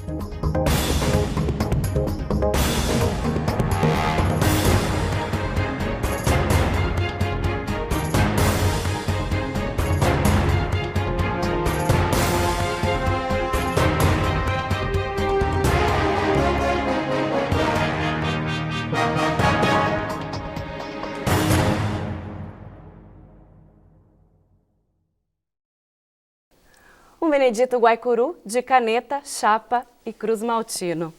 Um Benedito Guaicuru de caneta, chapa e cruz maltino.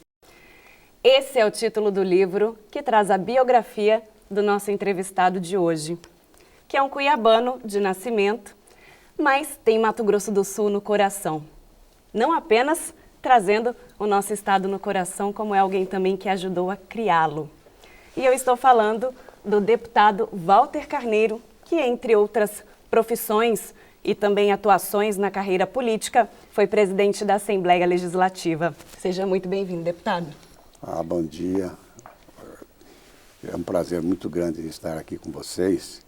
Esse é o título do livro que traz a biografia do nosso entrevistado de hoje, que é um cuiabano de nascimento, mas tem Mato Grosso do Sul no coração. Não apenas trazendo o nosso estado no coração, como é alguém também que ajudou a criá-lo. E eu estou falando do deputado Walter Carneiro, que entre outras profissões e também atuações na carreira política, foi presidente da Assembleia Legislativa. Seja muito bem-vindo, deputado. Bom dia. É um prazer muito grande estar aqui com vocês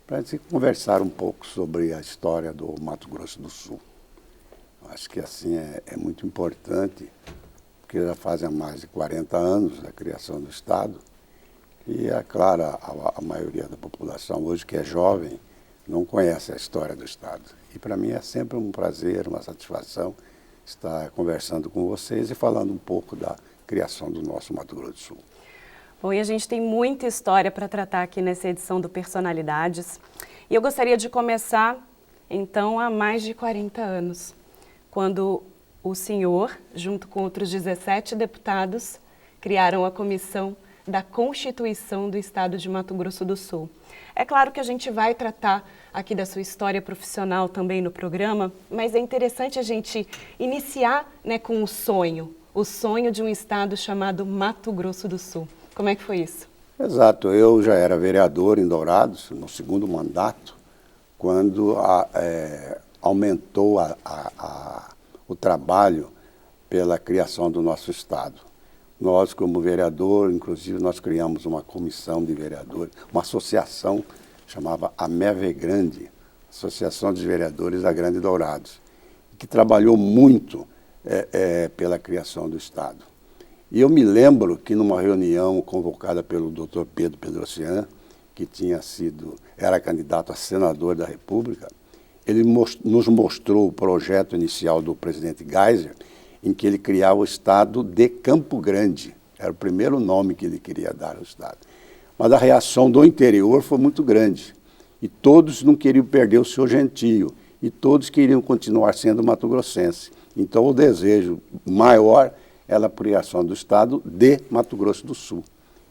para conversar um pouco sobre a história do Mato Grosso do Sul. Acho que assim é muito importante, porque já fazem mais de 40 anos da criação do Estado e, é claro, a maioria da população hoje que é jovem não conhece a história do Estado. E para mim é sempre um prazer, uma satisfação estar conversando com vocês e falando um pouco da criação do nosso Mato Grosso do Sul. Bom, e a gente tem muita história para tratar aqui nessa edição do Personalidades. E eu gostaria de começar, então, há mais de 40 anos, quando o senhor, junto com outros 17 deputados, criaram a Comissão da Constituição do Estado de Mato Grosso do Sul. É claro que a gente vai tratar aqui da sua história profissional também no programa, mas é interessante a gente iniciar, né, com o sonho de um estado chamado Mato Grosso do Sul. Como é que foi isso? Exato, eu já era vereador em Dourados, no segundo mandato, quando aumentou o trabalho pela criação do nosso estado. Nós, como vereador, inclusive, nós criamos uma comissão de vereadores, uma associação, chamava AMEV Grande, Associação dos Vereadores da Grande Dourados, que trabalhou muito pela criação do Estado. E eu me lembro que numa reunião convocada pelo Dr. Pedro Pedrocian, que era candidato a senador da República, ele nos mostrou o projeto inicial do presidente Geisel, em que ele criava o estado de Campo Grande. Era o primeiro nome que ele queria dar ao estado. Mas a reação do interior foi muito grande. E todos não queriam perder o seu gentio. E todos queriam continuar sendo mato-grossense. Então o desejo maior era a criação do estado de Mato Grosso do Sul.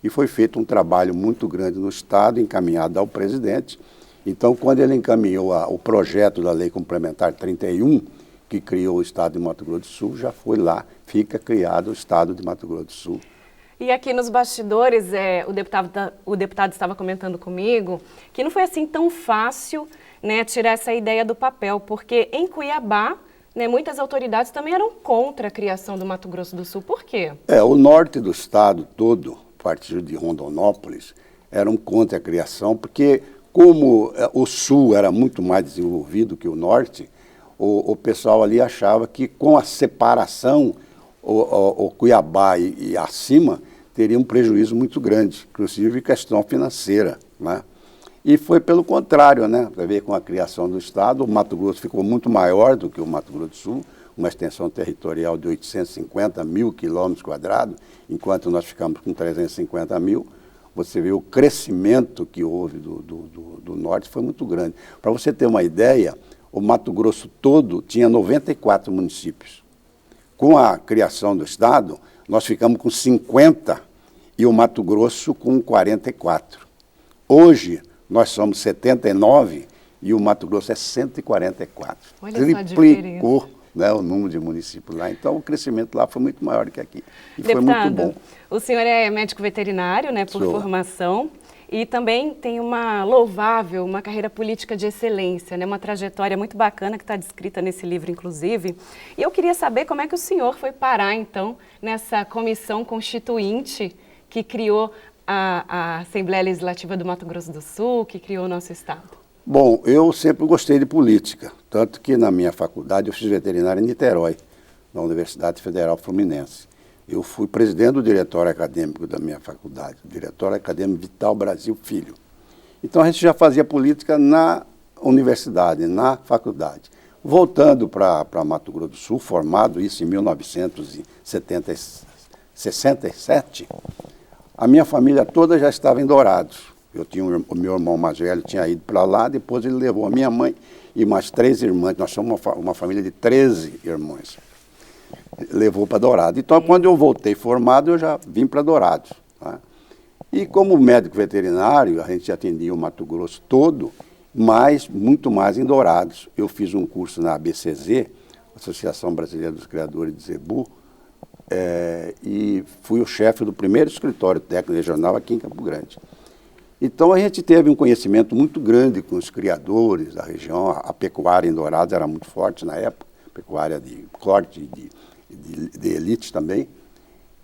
E foi feito um trabalho muito grande no estado, encaminhado ao presidente. Então, quando ele encaminhou o projeto da Lei Complementar 31, que criou o estado de Mato Grosso do Sul, já foi lá, fica criado o estado de Mato Grosso do Sul. E aqui nos bastidores, o deputado estava comentando comigo que não foi assim tão fácil, né, tirar essa ideia do papel, porque em Cuiabá, né, muitas autoridades também eram contra a criação do Mato Grosso do Sul. Por quê? O norte do estado todo, a partir de Rondonópolis, eram contra a criação, porque como o sul era muito mais desenvolvido que o norte, o pessoal ali achava que com a separação, o Cuiabá e acima teria um prejuízo muito grande, inclusive questão financeira, né? E foi pelo contrário, né? Para ver com a criação do estado, o Mato Grosso ficou muito maior do que o Mato Grosso do Sul, uma extensão territorial de 850 mil quilômetros quadrados, enquanto nós ficamos com 350 mil. Você vê o crescimento que houve do norte foi muito grande. Para você ter uma ideia, o Mato Grosso todo tinha 94 municípios. Com a criação do estado, nós ficamos com 50 e o Mato Grosso com 44. Hoje, nós somos 79 e o Mato Grosso é 144. Olha Triplicou, né, o número de municípios lá. Então, o crescimento lá foi muito maior que aqui. E deputado, foi muito bom. O senhor é médico veterinário, né, por formação. E também tem uma carreira política de excelência, né? Uma trajetória muito bacana que está descrita nesse livro, inclusive. E eu queria saber como é que o senhor foi parar, então, nessa comissão constituinte que criou a Assembleia Legislativa do Mato Grosso do Sul, que criou o nosso estado. Bom, eu sempre gostei de política, tanto que na minha faculdade eu fiz veterinária em Niterói, na Universidade Federal Fluminense. Eu fui presidente do diretório acadêmico da minha faculdade, o Diretório Acadêmico Vital Brasil Filho. Então a gente já fazia política na universidade, na faculdade. Voltando para Mato Grosso do Sul, formado isso em 1967, a minha família toda já estava em Dourados. Eu tinha o meu irmão mais velho tinha ido para lá, depois ele levou a minha mãe e mais 3 irmãs. Nós somos uma família de 13 irmãos. Levou para Dourados. Então, quando eu voltei formado, eu já vim para Dourados. Tá? E como médico veterinário, a gente atendia o Mato Grosso todo, mas muito mais em Dourados. Eu fiz um curso na ABCZ, Associação Brasileira dos Criadores de Zebu, e fui o chefe do primeiro escritório técnico regional aqui em Campo Grande. Então a gente teve um conhecimento muito grande com os criadores da região, a pecuária em Dourados era muito forte na época, pecuária de corte, de elite também,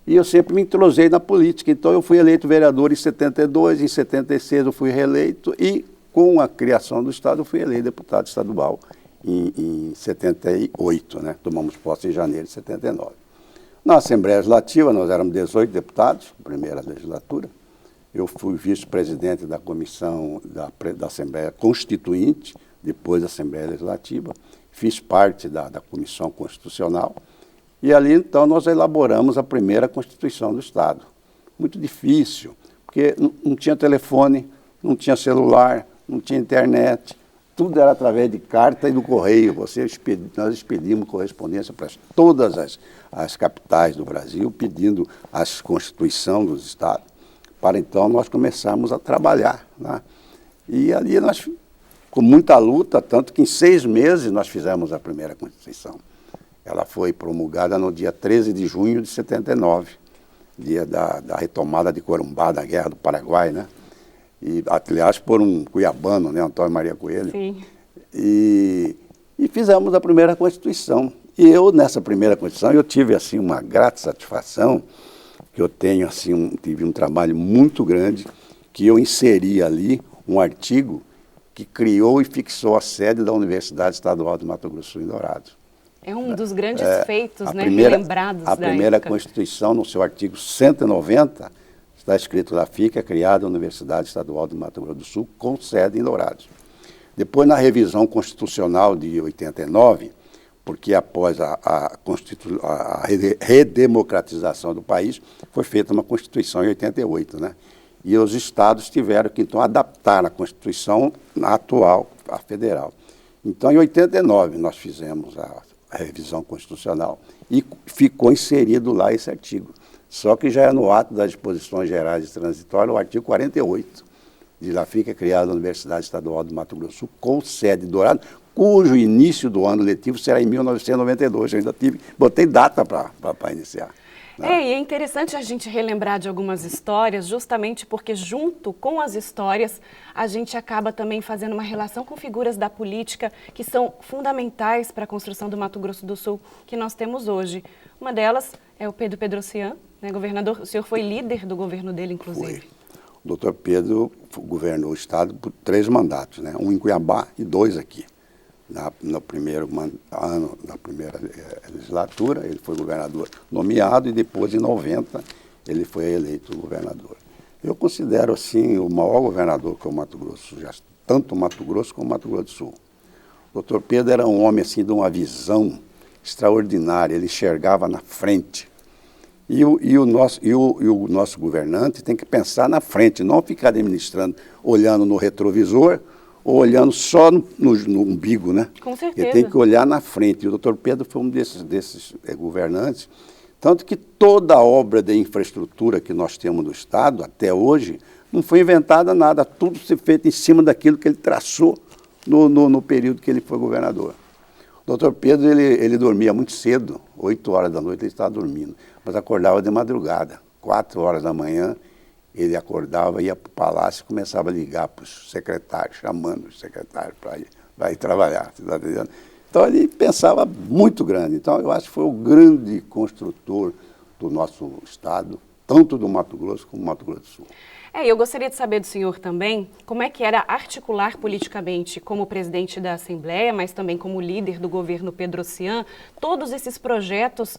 e eu sempre me entrosei na política, então eu fui eleito vereador em 72, em 76 eu fui reeleito e com a criação do Estado eu fui eleito deputado estadual em 78, né? Tomamos posse em janeiro de 79. Na Assembleia Legislativa nós éramos 18 deputados, primeira legislatura. Eu fui vice-presidente da comissão da Assembleia Constituinte, depois da Assembleia Legislativa, fiz parte da Comissão Constitucional, e ali então nós elaboramos a primeira Constituição do Estado. Muito difícil, porque não tinha telefone, não tinha celular, não tinha internet, tudo era através de carta e do correio. Nós expedimos correspondência para todas as capitais do Brasil, pedindo a Constituição dos Estados, para então nós começarmos a trabalhar, né? E ali nós, com muita luta, tanto que em 6 meses nós fizemos a primeira Constituição. Ela foi promulgada no dia 13 de junho de 79, dia da retomada de Corumbá, da Guerra do Paraguai, né? E, aliás, por um cuiabano, né, Antônio Maria Coelho. Sim. E fizemos a primeira Constituição. E eu, nessa primeira Constituição, eu tive assim, uma grata satisfação, que eu tenho, assim, tive um trabalho muito grande, que eu inseri ali um artigo que criou e fixou a sede da Universidade Estadual de Mato Grosso em Dourados. É um dos grandes feitos, né, lembrados da primeira época. Constituição, no seu artigo 190, está escrito lá, fica criada a Universidade Estadual de Mato Grosso do Sul, com sede em Dourados. Depois, na revisão constitucional de 89, porque após a redemocratização do país, foi feita uma Constituição em 88, né? E os estados tiveram que, então, adaptar a Constituição atual, a federal. Então, em 89, nós fizemos a revisão constitucional e ficou inserido lá esse artigo. Só que já é no ato das disposições gerais de transitório, o artigo 48, de lá fica criada a Universidade Estadual do Mato Grosso do Sul, com sede em Dourados, cujo início do ano letivo será em 1992. Eu ainda botei data para iniciar. Né? E é interessante a gente relembrar de algumas histórias, justamente porque junto com as histórias, a gente acaba também fazendo uma relação com figuras da política que são fundamentais para a construção do Mato Grosso do Sul que nós temos hoje. Uma delas é o Pedro Pedrocian, né, governador. O senhor foi líder do governo dele, inclusive. Foi. O doutor Pedro governou o estado por 3 mandatos, né? Um em Cuiabá e 2 aqui. No primeiro ano da primeira legislatura, ele foi governador nomeado e depois, em 90, ele foi eleito governador. Eu considero, assim, o maior governador que é o Mato Grosso, tanto o Mato Grosso como o Mato Grosso do Sul. O doutor Pedro era um homem, assim, de uma visão extraordinária, ele enxergava na frente. E o nosso governante tem que pensar na frente, não ficar administrando, olhando no retrovisor, ou olhando só no umbigo, né? Com certeza. Ele tem que olhar na frente. E o doutor Pedro foi um desses governantes, tanto que toda a obra de infraestrutura que nós temos no Estado, até hoje, não foi inventada nada, tudo foi feito em cima daquilo que ele traçou no período que ele foi governador. O doutor Pedro, ele dormia muito cedo, 8 horas da noite ele estava dormindo, mas acordava de madrugada, 4 horas da manhã, ele acordava, ia para o palácio e começava a ligar para os secretários, chamando os secretários para ir trabalhar. Tá entendendo? Então ele pensava muito grande. Então eu acho que foi o grande construtor do nosso Estado, tanto do Mato Grosso como do Mato Grosso do Sul. Eu gostaria de saber do senhor também como é que era articular politicamente como presidente da Assembleia, mas também como líder do governo Pedrocian, todos esses projetos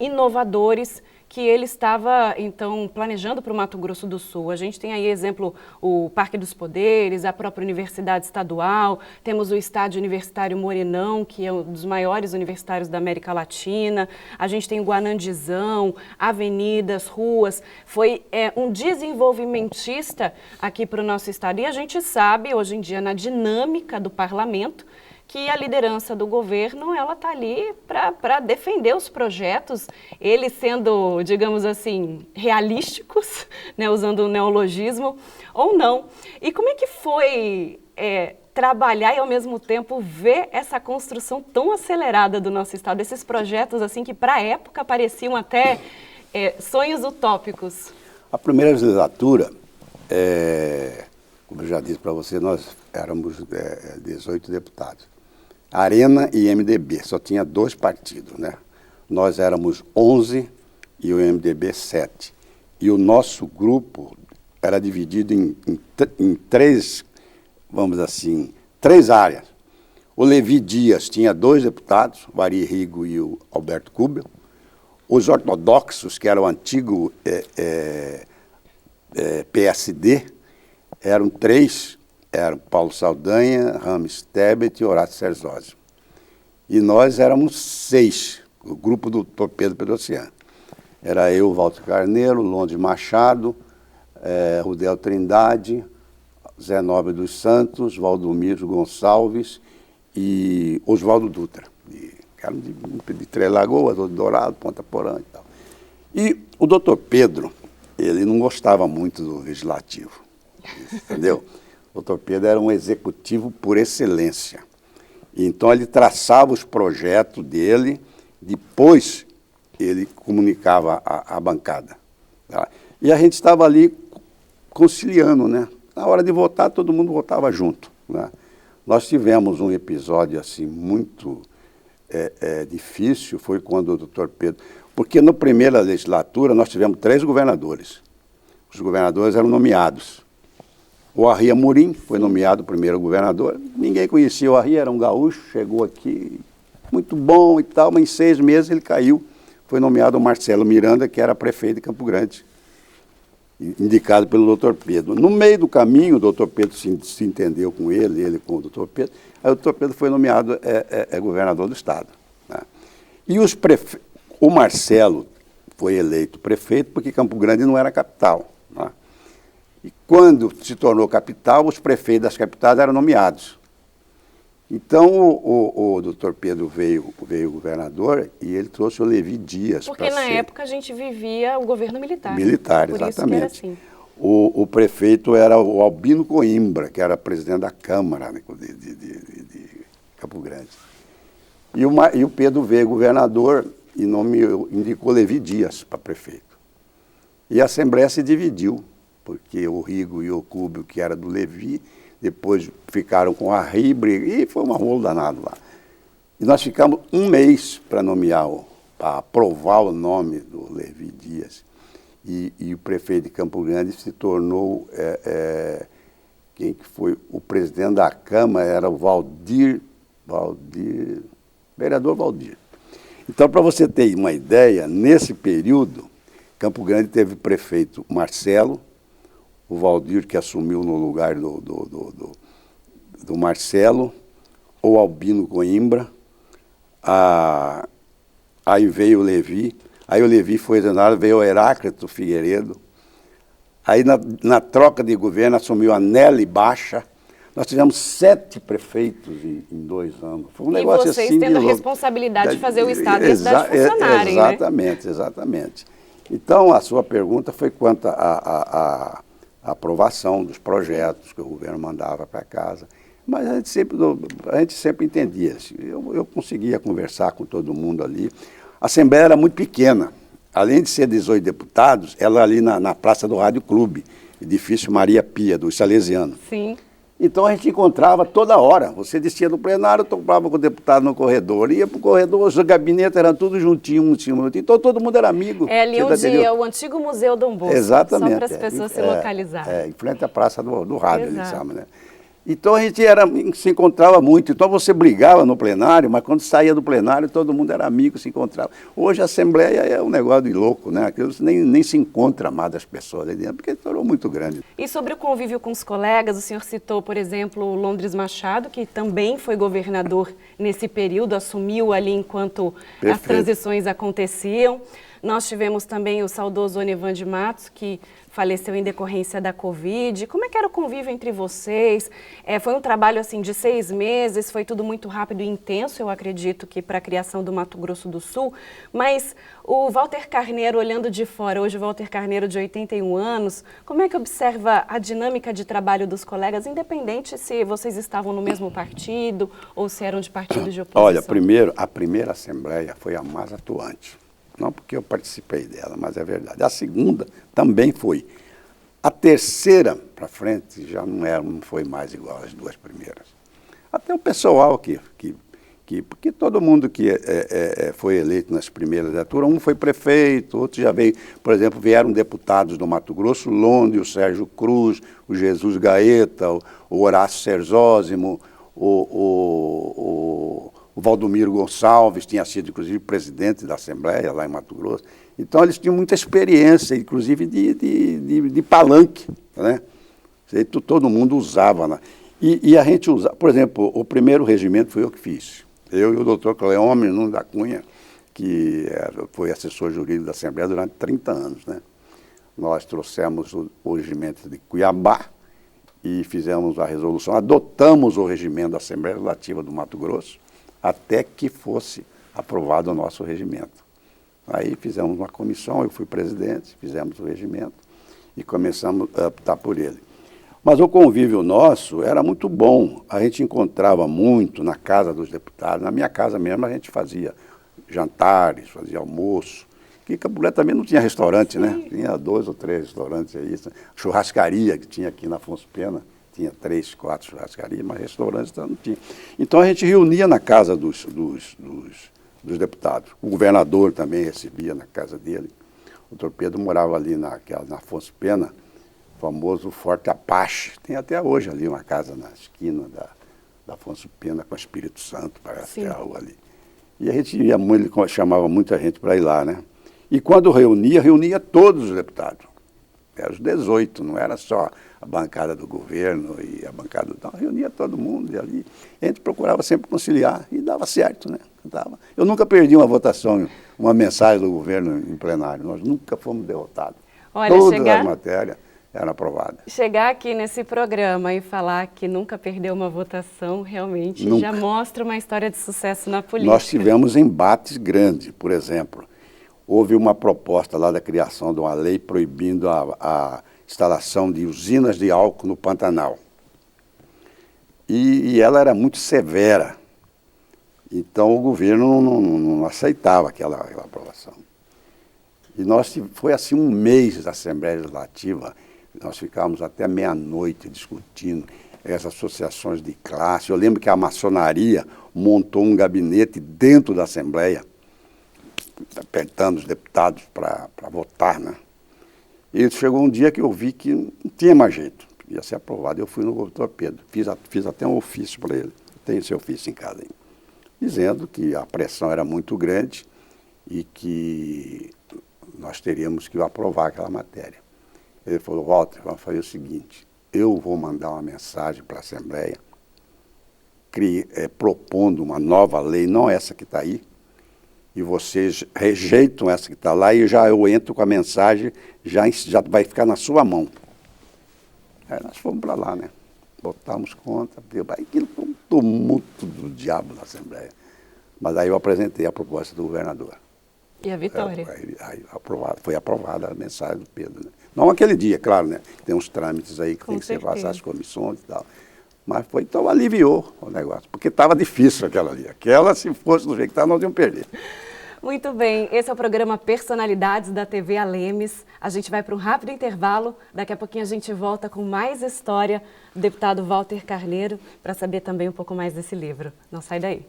inovadores que ele estava, então, planejando para o Mato Grosso do Sul. A gente tem aí, exemplo, o Parque dos Poderes, a própria Universidade Estadual, temos o Estádio Universitário Morenão, que é um dos maiores universitários da América Latina, a gente tem o Guanandizão, avenidas, ruas. Foi um desenvolvimentista aqui para o nosso estado. E a gente sabe, hoje em dia, na dinâmica do parlamento, que a liderança do governo, ela está ali para defender os projetos, eles sendo, digamos assim, realísticos, né, usando o neologismo, ou não. E como é que foi trabalhar e, ao mesmo tempo, ver essa construção tão acelerada do nosso estado, esses projetos assim que, para a época, pareciam até sonhos utópicos? A primeira legislatura, como eu já disse para você, nós éramos 18 deputados. Arena e MDB, só tinha 2 partidos, né? Nós éramos 11 e o MDB 7. E o nosso grupo era dividido em 3, vamos assim, 3 áreas. O Levi Dias tinha 2 deputados, o Ari Rigo e o Alberto Kubel. Os ortodoxos, que era o antigo PSD, eram 3, eram Paulo Saldanha, Rames Tebet e Horácio Serzósio. E nós éramos 6, o grupo do Dr. Pedro Pedrocian. Era eu, Walter Carneiro, Londres Machado, Rudel Trindade, Zé Nobre dos Santos, Valdomiro Gonçalves e Oswaldo Dutra, que eram de Três Lagoas, Dourado, Ponta Porã e tal. E o doutor Pedro, ele não gostava muito do legislativo, entendeu? O doutor Pedro era um executivo por excelência. Então, ele traçava os projetos dele, depois ele comunicava à bancada. Tá? E a gente estava ali conciliando, né? Na hora de votar, todo mundo votava junto. Né? Nós tivemos um episódio assim muito difícil, foi quando o doutor Pedro... Porque na primeira legislatura nós tivemos 3 governadores. Os governadores eram nomeados. O Arri Amorim foi nomeado primeiro governador. Ninguém conhecia o Arri, era um gaúcho, chegou aqui, muito bom e tal, mas em 6 meses ele caiu. Foi nomeado o Marcelo Miranda, que era prefeito de Campo Grande, indicado pelo doutor Pedro. No meio do caminho, o doutor Pedro se entendeu com ele com o doutor Pedro, aí o doutor Pedro foi nomeado governador do estado. Né? E o Marcelo foi eleito prefeito porque Campo Grande não era capital. Né? E quando se tornou capital, os prefeitos das capitais eram nomeados. Então, o doutor Pedro veio governador e ele trouxe o Levi Dias. Porque na época a gente vivia o governo militar. Militar, por exatamente. Isso que era assim. O prefeito era o Albino Coimbra, que era presidente da Câmara de Campo Grande. E o Pedro veio governador e indicou Levi Dias para prefeito. E a Assembleia se dividiu, porque o Rigo e o Cúbio, que era do Levi, depois ficaram com a Ribre, e foi um rolo danado lá. E nós ficamos 1 mês para nomear, para aprovar o nome do Levi Dias. E o prefeito de Campo Grande se tornou, quem que foi? O presidente da Câmara era o vereador Valdir. Então, para você ter uma ideia, nesse período, Campo Grande teve o prefeito Marcelo, o Valdir, que assumiu no lugar do Marcelo, o Albino Coimbra, aí veio o Levi, aí o Levi foi exonerado, veio o Heráclito Figueiredo, aí na troca de governo assumiu a Nelly Baixa. Nós tivemos 7 prefeitos em 2 anos. Foi um negócio vocês assim, tendo a responsabilidade de fazer o Estado e a cidade funcionarem, exatamente, né? Exatamente. Então, a sua pergunta foi quanto à aprovação dos projetos que o governo mandava para casa. Mas a gente sempre entendia. Assim, eu conseguia conversar com todo mundo ali. A Assembleia era muito pequena. Além de ser 18 deputados, ela ali na Praça do Rádio Clube, edifício Maria Pia, dos Salesianos. Sim. Então a gente encontrava toda hora. Você descia do plenário, topava com o deputado no corredor, ia para o corredor, os gabinetes eram tudo juntinho, um em cima do outro. Então todo mundo era amigo. É ali onde é o antigo Museu Dom Bosco. Exatamente. Só para as pessoas se localizarem. Em frente à Praça do Rádio, Exato. eles chamam, né? Então a gente se encontrava muito. Então você brigava no plenário, mas quando saía do plenário todo mundo era amigo, se encontrava. Hoje a Assembleia é um negócio de louco, né? Aquilo nem se encontra mais das pessoas ali dentro, porque tornou muito grande. E sobre o convívio com os colegas, o senhor citou, por exemplo, o Londres Machado, que também foi governador nesse período, assumiu ali enquanto as transições aconteciam. Nós tivemos também o saudoso Onivan de Matos, que faleceu em decorrência da Covid. Como é que era o convívio entre vocês? Foi um trabalho assim de 6 meses, foi tudo muito rápido e intenso, eu acredito que para a criação do Mato Grosso do Sul. Mas o Walter Carneiro, olhando de fora, hoje o Walter Carneiro de 81 anos, como é que observa a dinâmica de trabalho dos colegas, independente se vocês estavam no mesmo partido ou se eram de partidos de oposição? Olha, a primeira Assembleia foi a mais atuante. Não porque eu participei dela, mas é verdade. A segunda também foi. A terceira para frente já não foi mais igual às 2 primeiras. Até o pessoal porque todo mundo que foi eleito nas primeiras legislaturas, um foi prefeito, outro já veio, por exemplo, vieram deputados do Mato Grosso, Londe, o Sérgio Cruz, o Jesus Gaeta, o Horácio Serzósimo, o Valdomiro Gonçalves tinha sido, inclusive, presidente da Assembleia lá em Mato Grosso. Então, eles tinham muita experiência, inclusive de palanque, né? Todo mundo usava. Né? E a gente usava, por exemplo, o primeiro regimento foi eu que fiz. Eu e o doutor Cleômeno Nunes da Cunha, que foi assessor jurídico da Assembleia durante 30 anos. Né? Nós trouxemos o regimento de Cuiabá e fizemos a resolução, adotamos o regimento da Assembleia Legislativa do Mato Grosso, até que fosse aprovado o nosso regimento. Aí fizemos uma comissão, eu fui presidente, fizemos o regimento e começamos a optar por ele. Mas o convívio nosso era muito bom, a gente encontrava muito na casa dos deputados, na minha casa mesmo a gente fazia jantares, fazia almoço, que Campo também não tinha restaurante, né? Tinha 2 ou 3 restaurantes aí, churrascaria que tinha aqui na Afonso Pena, tinha 3, 4 churrascarias, mas restaurantes não tinha. Então a gente reunia na casa dos deputados. O governador também recebia na casa dele. O doutor Pedro morava ali na Afonso Pena, o famoso Forte Apache. Tem até hoje ali uma casa na esquina da Afonso Pena com o Espírito Santo, parece que é a rua ali. E a gente ia muito, ele chamava muita gente para ir lá, né? E quando reunia todos os deputados. Eram os 18, não era só a bancada do governo e a bancada do... Não, reunia todo mundo e ali. A gente procurava sempre conciliar e dava certo, né? Eu nunca perdi uma votação, uma mensagem do governo em plenário. Nós nunca fomos derrotados. Olha, todas as matérias eram aprovadas. Chegar aqui nesse programa e falar que nunca perdeu uma votação, realmente já mostra uma história de sucesso na política. Nós tivemos embates grandes, por exemplo. Houve uma proposta lá da criação de uma lei proibindo a instalação de usinas de álcool no Pantanal. E ela era muito severa. Então o governo não aceitava aquela aprovação. E foi assim um mês da Assembleia Legislativa, nós ficávamos até meia-noite discutindo essas associações de classe. Eu lembro que a maçonaria montou um gabinete dentro da Assembleia, apertando os deputados para votar, né? E chegou um dia que eu vi que não tinha mais jeito, ia ser aprovado. Eu fui no doutor Pedro, fiz até um ofício para ele, tenho esse ofício em casa ainda, dizendo que a pressão era muito grande e que nós teríamos que aprovar aquela matéria. Ele falou: Walter, vamos fazer o seguinte, eu vou mandar uma mensagem para a Assembleia propondo uma nova lei, não essa que está aí, e vocês rejeitam essa que está lá e eu entro com a mensagem, já vai ficar na sua mão. Aí nós fomos para lá, né? Botamos conta, aquilo foi um tumulto do diabo na Assembleia. Mas aí eu apresentei a proposta do governador. E a vitória? Foi aprovada a mensagem do Pedro. Né? Não aquele dia, claro, né? Tem uns trâmites aí que tem que ser passados as comissões e tal. Mas foi, então aliviou o negócio, porque estava difícil aquela ali. Aquela, se fosse do jeito que estava, nós íamos perder. Muito bem, esse é o programa Personalidades da TV Alemes. A gente vai para um rápido intervalo, daqui a pouquinho a gente volta com mais história do deputado Walter Carneiro, para saber também um pouco mais desse livro. Não sai daí.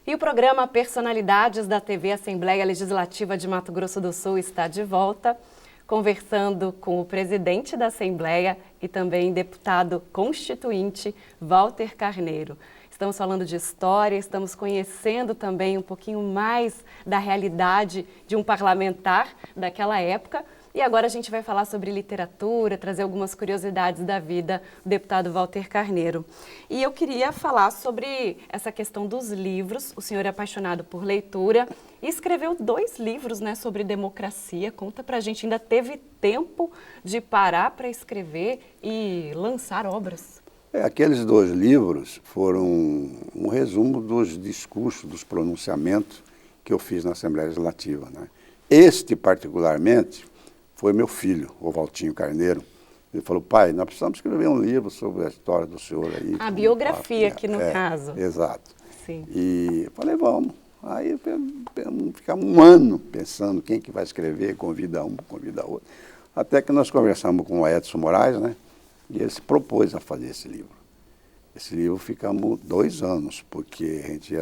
E o programa Personalidades da TV Assembleia Legislativa de Mato Grosso do Sul está de volta, conversando com o presidente da Assembleia e também deputado constituinte, Walter Carneiro. Estamos falando de história, estamos conhecendo também um pouquinho mais da realidade de um parlamentar daquela época. E agora a gente vai falar sobre literatura, trazer algumas curiosidades da vida do deputado Walter Carneiro. E eu queria falar sobre essa questão dos livros. O senhor é apaixonado por leitura e escreveu 2 livros, né, sobre democracia. Conta pra gente, ainda teve tempo de parar para escrever e lançar obras? Aqueles 2 livros foram um resumo dos discursos, dos pronunciamentos que eu fiz na Assembleia Legislativa, né? Este, particularmente, foi meu filho, o Valtinho Carneiro. Ele falou: pai, nós precisamos escrever um livro sobre a história do senhor aí. A biografia aqui no caso. Exato. Sim. E eu falei: vamos. Aí ficamos um ano pensando quem que vai escrever, convida um, convida outro. Até que nós conversamos com o Edson Moraes, né? E ele se propôs a fazer esse livro. Esse livro ficamos 2 anos, porque a gente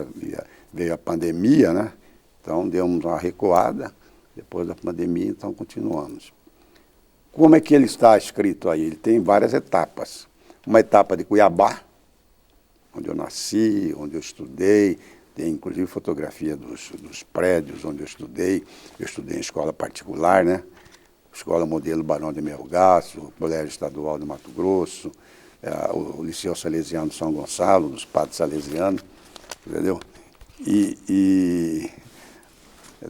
veio a pandemia, né? Então demos uma recuada. Depois da pandemia, então, continuamos. Como é que ele está escrito aí? Ele tem várias etapas. Uma etapa de Cuiabá, onde eu nasci, onde eu estudei, tem inclusive fotografia dos prédios onde eu estudei. Eu estudei em escola particular, né? Escola Modelo Barão de Melgaço, Colégio Estadual de Mato Grosso, o Liceu Salesiano de São Gonçalo, dos Padres Salesianos, entendeu?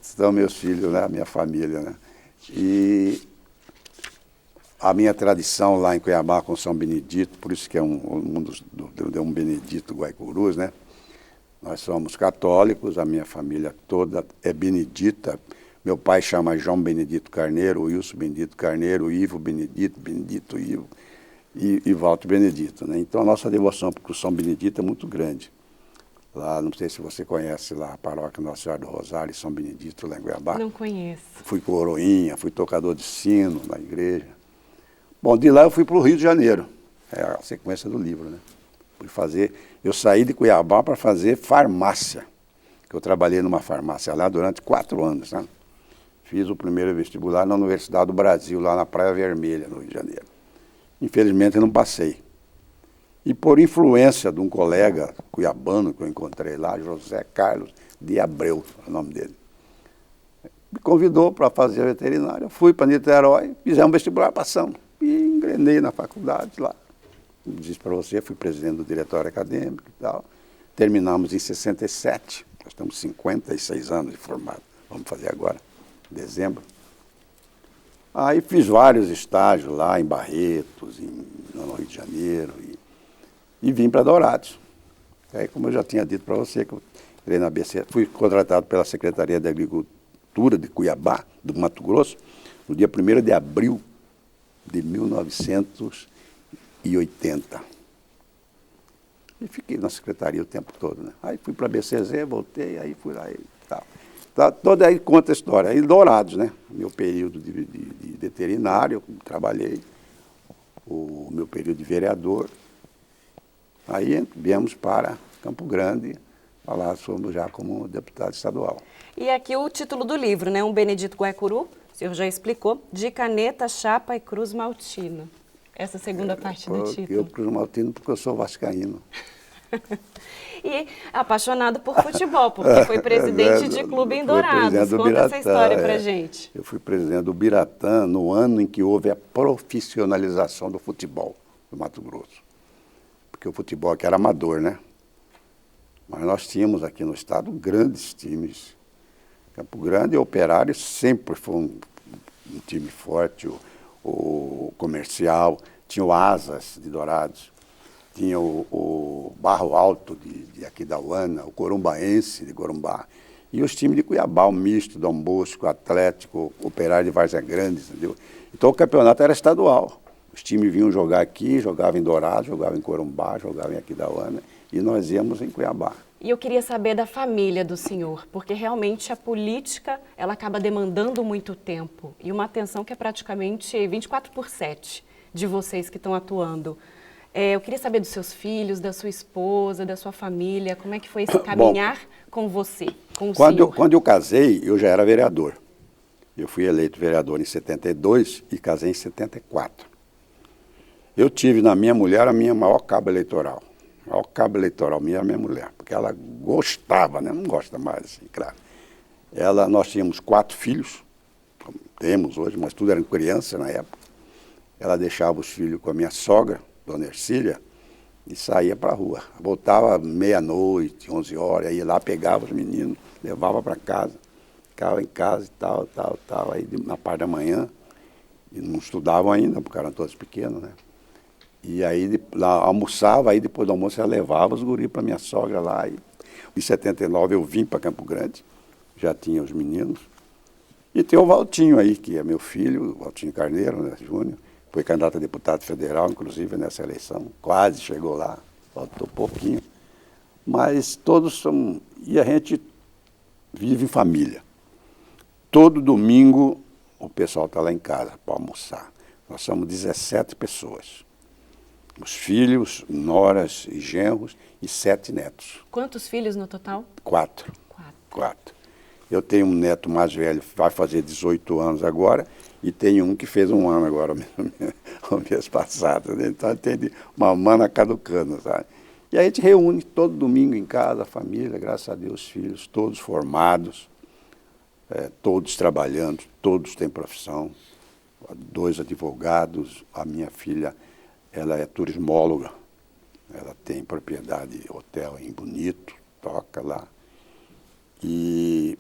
São meus filhos, né? A minha família, né? E a minha tradição lá em Cuiabá com São Benedito, por isso que é um Benedito Guaicurus, né? Nós somos católicos, a minha família toda é benedita. Meu pai chama João Benedito Carneiro, Wilson Benedito Carneiro, Ivo Benedito, Benedito Ivo e Walter Benedito, né? Então a nossa devoção para o São Benedito é muito grande. Lá, não sei se você conhece lá a paróquia Nossa Senhora do Rosário, São Benedito, lá em Cuiabá. Não conheço. Fui coroinha, fui tocador de sino na igreja. Bom, de lá eu fui para o Rio de Janeiro. É a sequência do livro, né? Eu saí de Cuiabá para fazer farmácia, que eu trabalhei numa farmácia lá durante 4 anos, né? Fiz o primeiro vestibular na Universidade do Brasil, lá na Praia Vermelha, no Rio de Janeiro. Infelizmente eu não passei. E por influência de um colega cuiabano que eu encontrei lá, José Carlos de Abreu, é o nome dele, me convidou para fazer a veterinária. Fui para Niterói, fizemos vestibular, passamos. E engrenei na faculdade lá. Como disse para você, fui presidente do diretório acadêmico e tal. Terminamos em 67, nós estamos 56 anos de formado. Vamos fazer agora, em dezembro. Aí fiz vários estágios lá em Barretos, no Rio de Janeiro, e vim para Dourados. Aí, como eu já tinha dito para você, que eu entrei na ABC, fui contratado pela Secretaria de Agricultura de Cuiabá, do Mato Grosso, no dia 1º de abril de 1980. E fiquei na secretaria o tempo todo, né? Aí fui para a BCZ, voltei, aí fui lá e tal. Toda aí conta a história. Aí Dourados, né? Meu período de veterinário, eu trabalhei, o meu período de vereador. Aí viemos para Campo Grande, falar somos já como deputado estadual. E aqui o título do livro, né? Um Benedito Guaicuru, o senhor já explicou, de caneta, chapa e cruz maltino. Essa segunda parte do título. Eu cruz maltino porque eu sou vascaíno. E apaixonado por futebol, porque foi presidente de clube em Dourados. Conta essa história pra gente. Eu fui presidente do Biratã no ano em que houve a profissionalização do futebol do Mato Grosso. Porque o futebol aqui era amador, né? Mas nós tínhamos aqui no estado grandes times. Campo Grande e Operário sempre foi um time forte, o Comercial, tinha o Asas de Dourados, tinha o Barro Alto de Aquidauana, o Corumbaense de Corumbá. E os times de Cuiabá, o Misto, Dom Bosco, Atlético, Operário de Várzea Grande, entendeu? Então o campeonato era estadual. Os times vinham jogar aqui, jogavam em Dourados, jogavam em Corumbá, jogavam em Aquidauana, e nós íamos em Cuiabá. E eu queria saber da família do senhor, porque realmente a política, ela acaba demandando muito tempo e uma atenção que é praticamente 24/7 de vocês que estão atuando. Eu queria saber dos seus filhos, da sua esposa, da sua família, como é que foi esse caminhar com você, com o senhor? Quando eu casei, eu já era vereador. Eu fui eleito vereador em 72 e casei em 74. Eu tive na minha mulher a minha maior cabo eleitoral. O maior cabo eleitoral minha era a minha mulher, porque ela gostava, né? Não gosta mais, assim, claro. Nós tínhamos 4 filhos, como temos hoje, mas tudo eram crianças na época. Ela deixava os filhos com a minha sogra, dona Ercília, e saía para a rua. Voltava meia-noite, 11 horas, ia lá, pegava os meninos, levava para casa, ficava em casa e tal. Aí na parte da manhã, e não estudavam ainda, porque eram todos pequenos, né? E aí lá almoçava, aí depois do almoço ela levava os guris para minha sogra lá. E, em 79 eu vim para Campo Grande, já tinha os meninos. E tem o Valtinho aí, que é meu filho, o Valtinho Carneiro, né, Júnior. Foi candidato a deputado federal, inclusive, nessa eleição. Quase chegou lá, faltou pouquinho. Mas todos são... E a gente vive em família. Todo domingo o pessoal está lá em casa para almoçar. Nós somos 17 pessoas. Os filhos, noras e genros e 7 netos. Quantos filhos no total? 4. 4. Eu tenho um neto mais velho, vai fazer 18 anos agora, e tenho um que fez 1 ano agora, o mês passado. Né? Então tem uma mana caducando, sabe? E a gente reúne todo domingo em casa, a família, graças a Deus, os filhos, todos formados, todos trabalhando, todos têm profissão. 2 advogados, a minha filha, ela é turismóloga, ela tem propriedade, hotel em Bonito, toca lá. E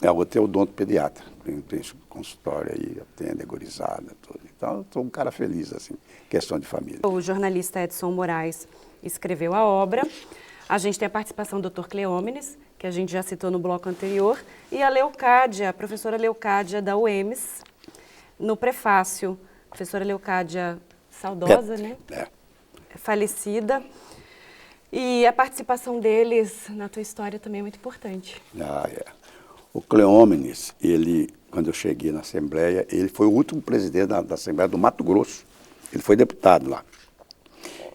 a outra é odontopediatra, tem consultório aí, atende, agorizada, tudo. Então, eu sou um cara feliz, assim, questão de família. O jornalista Edson Moraes escreveu a obra. A gente tem a participação do Dr. Cleómenes, que a gente já citou no bloco anterior, e a Leocádia, a professora Leocádia da UEMS, no prefácio. Professora Leocádia saudosa, né? Falecida. E a participação deles na tua história também é muito importante. O Cleómenes, quando eu cheguei na Assembleia, ele foi o último presidente da Assembleia do Mato Grosso. Ele foi deputado lá.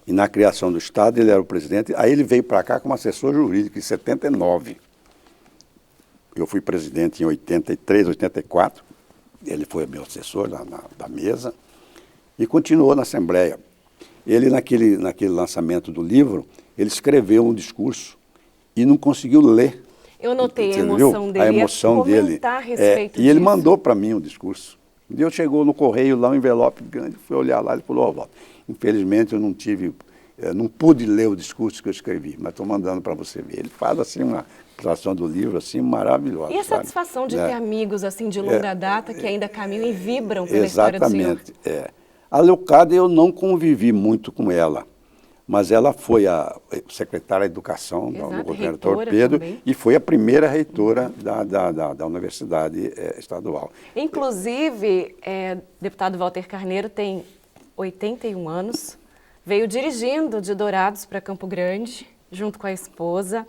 E na criação do Estado ele era o presidente. Aí ele veio para cá como assessor jurídico em 79. Eu fui presidente em 83, 84. Ele foi meu assessor da mesa. E continuou na Assembleia. Ele, naquele lançamento do livro, ele escreveu um discurso e não conseguiu ler. Eu notei a emoção dele. A emoção dele. A respeito e ele mandou para mim o discurso. Um dia chegou no correio lá, um envelope grande, fui olhar lá, ele falou, Walter, infelizmente eu não pude ler o discurso que eu escrevi, mas estou mandando para você ver. Ele faz assim uma apresentação do livro assim maravilhosa. E a satisfação de ter amigos assim de longa data que ainda caminham e vibram pela história do senhor. Exatamente. A Leocádia eu não convivi muito com ela, mas ela foi a secretária de Educação do governo Torpedo e foi a primeira reitora da Universidade Estadual. Inclusive, deputado Walter Carneiro tem 81 anos, veio dirigindo de Dourados para Campo Grande, junto com a esposa,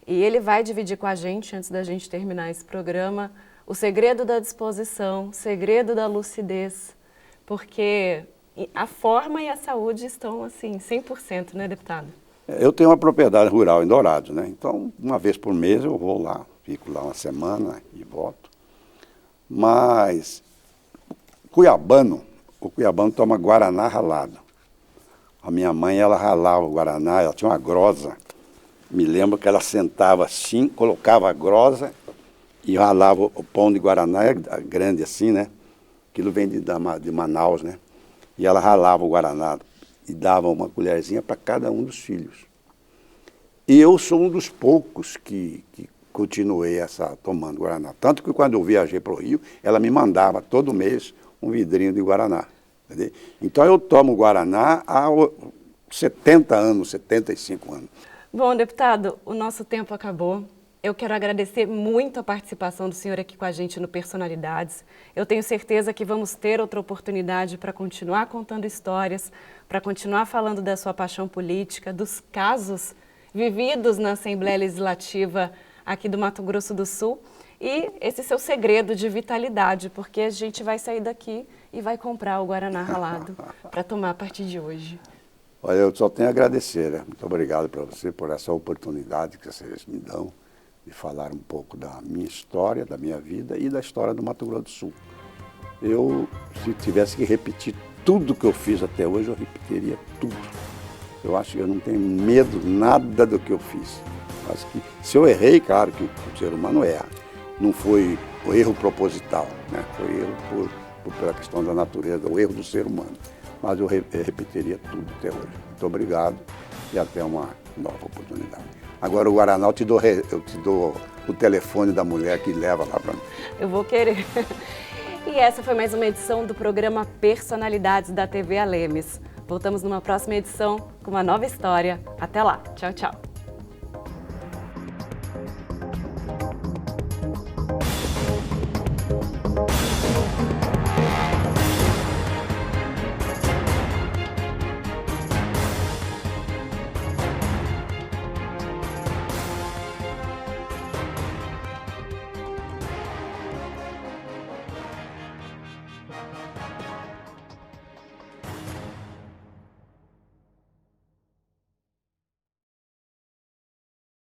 e ele vai dividir com a gente, antes da gente terminar esse programa, o segredo da disposição, o segredo da lucidez, porque a forma e a saúde estão, assim, 100%, né, deputado? Eu tenho uma propriedade rural em Dourados, né? Então, uma vez por mês eu vou lá, fico lá uma semana e volto. Mas o cuiabano toma guaraná ralado. A minha mãe, ela ralava o guaraná, ela tinha uma grosa. Me lembro que ela sentava assim, colocava a grosa e ralava o pão de guaraná, grande assim, né? Aquilo vem de Manaus, né? E ela ralava o guaraná e dava uma colherzinha para cada um dos filhos. E eu sou um dos poucos que continuei tomando guaraná. Tanto que quando eu viajei para o Rio, ela me mandava todo mês um vidrinho de guaraná. Entendeu? Então eu tomo guaraná há 70 anos, 75 anos. Bom, deputado, o nosso tempo acabou. Eu quero agradecer muito a participação do senhor aqui com a gente no Personalidades. Eu tenho certeza que vamos ter outra oportunidade para continuar contando histórias, para continuar falando da sua paixão política, dos casos vividos na Assembleia Legislativa aqui do Mato Grosso do Sul e esse seu segredo de vitalidade, porque a gente vai sair daqui e vai comprar o Guaraná ralado para tomar a partir de hoje. Olha, eu só tenho a agradecer, né? Muito obrigado para você por essa oportunidade que vocês me dão de falar um pouco da minha história, da minha vida e da história do Mato Grosso do Sul. Eu, se tivesse que repetir tudo que eu fiz até hoje, eu repetiria tudo. Eu acho que eu não tenho medo nada do que eu fiz. Acho que se eu errei, claro que o ser humano erra. Não foi o erro proposital, né? Foi erro pela questão da natureza, o erro do ser humano. Mas eu repetiria tudo até hoje. Muito obrigado e até uma nova oportunidade. Agora o Guaraná, eu te dou o telefone da mulher que leva lá para mim. Eu vou querer. E essa foi mais uma edição do programa Personalidades da TV Alemes. Voltamos numa próxima edição com uma nova história. Até lá. Tchau, tchau.